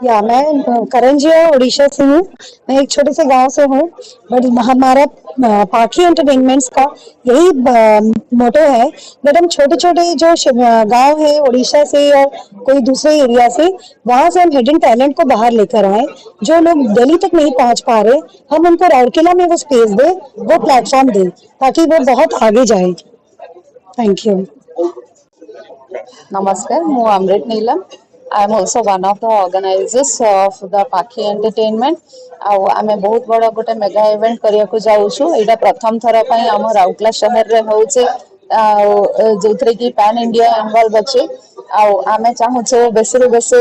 या मैं करंजिया उड़ीसा से हूँ। मैं एक छोटे से गांव से हूँ, बट हमारा पाखी एंटरटेनमेंट्स का यही मोटो है that हम छोटे छोटे जो गांव है उड़ीसा से और कोई दूसरे एरिया से, वहां से हम हिडन टैलेंट को बाहर लेकर आए। जो लोग दिल्ली तक नहीं पहुंच पा रहे, हम उनको राउरकेला में वो स्पेस दे, वो प्लेटफॉर्म दे, ताकि वो बहुत आगे जाए। Thank you. Namaskar, ମୁଁ Amrit Neelam. I am also one of the organizers of the Pakhi Entertainment. ଆଉ ଆମେ ବହୁତ ବଡ଼ ଗୋଟେ ମେଗା ଇଭେଣ୍ଟ କରିବାକୁ ଯାଉଛୁ। ଏଇଟା ପ୍ରଥମ ଥର ପାଇଁ ଆମ ରାଉରକେଲା ସହରରେ ହେଉଛି, ଆଉ ଯୋଉଥିରେ କି ପ୍ୟାନ୍ ଇଣ୍ଡିଆ ଇନଭଲ୍ଭ ଅଛି। ଆଉ ଆମେ ଚାହୁଁଛୁ ବେଶୀରୁ ବେଶୀ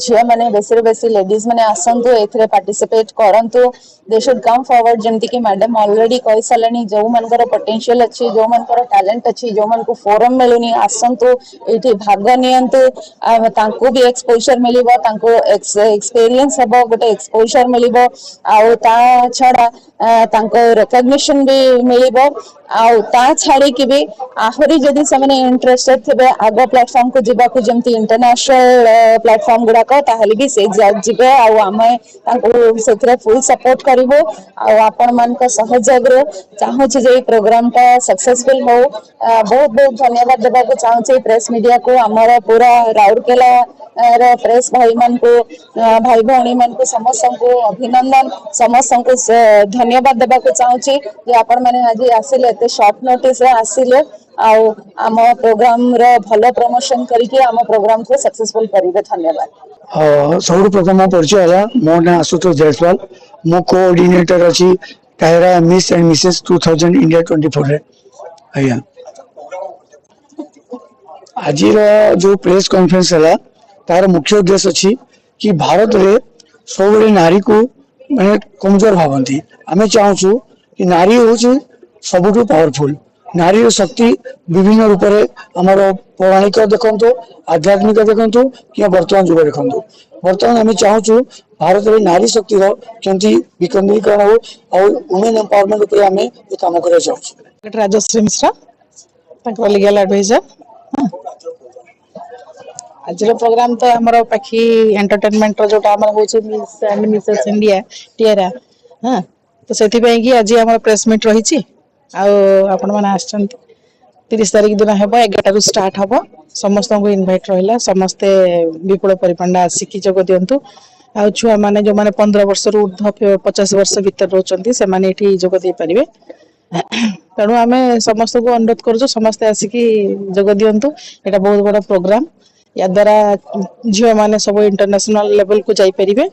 ଝିଅମାନେ, ବେଶୀରୁ ବେଶୀ ଲେଡିଜ୍ ମାନେ ଆସନ୍ତୁ, ଏଥିରେ ପାର୍ଟିସିପେଟ୍ କରନ୍ତୁ। ଦେ ସୁଡ୍ କମ୍ ଫରୱାର୍ଡ, ଯେମିତିକି ମ୍ୟାଡାମ ଅଲରେଡି କହିସାରିଲେଣି। ଯୋଉମାନଙ୍କର ପଟେନସିଆଲ ଅଛି, ଯୋଉମାନଙ୍କର ଟ୍ୟାଲେଣ୍ଟ ଅଛି, ଯୋଉମାନଙ୍କୁ ଫୋରମ ମିଳୁନି, ଆସନ୍ତୁ ଏଇଠି ଭାଗ ନିଅନ୍ତୁ। ତାଙ୍କୁ ବି ଏକ୍ସପୋଜର ମିଳିବ, ତାଙ୍କୁ ଏକ୍ସପେରିଏନ୍ସ ହେବ, ଗୋଟେ ଏକ୍ସପୋଜର ମିଳିବ। ଆଉ ତା ଛଡା ତାଙ୍କ ରେକଗ୍ନିସନ ବି ମିଳିବ। ଆଉ ତା ଛାଡିକି ବି ଆହୁରି ଯଦି ସେମାନେ ଇଣ୍ଟରେଷ୍ଟେଡ ଥିବେ ଆଗ ପ୍ଲାଟଫର୍ମକୁ ଯିବାକୁ, ଯେମିତି ଇଣ୍ଟରନ୍ୟାସନାଲ ପ୍ଲାଟଫର୍ମ ଗୁଡାକ, ତାହେଲେ ବି ସେ ଯିବେ। ଆଉ ଆମେ ତାଙ୍କୁ ସେଥିରେ ଫୁଲ ସପୋର୍ଟ କରିବୁ। ଆଉ ଆପଣମାନଙ୍କ ସହଯୋଗରୁ ଚାହୁଁଛୁ ଯେ ଏଇ ପ୍ରୋଗ୍ରାମଟା ସକ୍ସେସଫୁଲ ହଉ। ବହୁତ ବହୁତ ଧନ୍ୟବାଦ ଦେବାକୁ ଚାହୁଁଛି ପ୍ରେସ ମିଡିଆକୁ, ଆମର ପୁରା ରାଉରକେଲା ର ପ୍ରେସ ଭାଇମାନଙ୍କୁ, ଭାଇ ଭଉଣୀ ମାନଙ୍କୁ ସମସ୍ତଙ୍କୁ ଅଭିନନ୍ଦନ, ସମସ୍ତଙ୍କୁ ଧନ୍ୟବାଦ ଦେବାକୁ ଚାହୁଁଛି ଯେ ଆପଣମାନେ ଆଜି ଆସିଲେ, ଏତେ ସର୍ଟ ନୋଟିସରେ ଆସିଲେ, ଆଉ ଆମ ପ୍ରୋଗ୍ରାମର ଭଲ ପ୍ରମୋସନ କରିକି ଆମ ପ୍ରୋଗ୍ରାମକୁ ସକ୍ସେସଫୁଲ କରିବେ। ଧନ୍ୟବାଦ। सबुठ प्रथम परिचय है मो ना आशुतोष जयसवाल। मो कोऑर्डिनेटर अच्छी कायरा मिस एंड मिसेस 2000 इंडिया 24 रे। आज्ञा आज जो प्रेस कॉन्फ्रेंस है तार मुख्य उद्देश्य अच्छी कि भारत रे सब नारी को मैंने कमजोर भावती। आम चाहूँ कि नारी हूँ सबुठ पावरफुल। नारी शक्ति विभिन्न रूप से आमर पौराणिक देखु, आध्यात्मिक देखु कि वर्तमान जुग देखु। बर्तमान आम चाहूँ भारत में नारी शक्ति केमती विकेंद्रीकरण हो और वुमेन एम्पावरमेंट आम काम करना चाहूँ। Rajshree Mishra legal adviser. आज प्रोग्राम तो आमर पाखी एंटरटेनमेंट जो मिस एंड मिसेस इंडिया टीएरा। हाँ, तो से आज आम प्रेस मीट रही। आपण मैंने आसचंती 30 तारीख दिन हम 11 रु स्टार्ट हम। समस्त को इनभाइट रहा, समस्ते विपुल परिपंडा आसिकी जोग दिंतु। आ छुआ मैंने जो मैंने 15 वर्ष रु ऊर्ध्व 50 वर्ष भीतर रोचंती से माने एठी जोग दे पारिबे। तेणु आम समस्त को अनुरोध करूँ, समस्ते आसिकी जोग दिंतु। एटा बहुत बड़ा प्रोग्राम, या द्वारा झील मैंने सब इंटरनेशनल लेवल को जाई परिबे।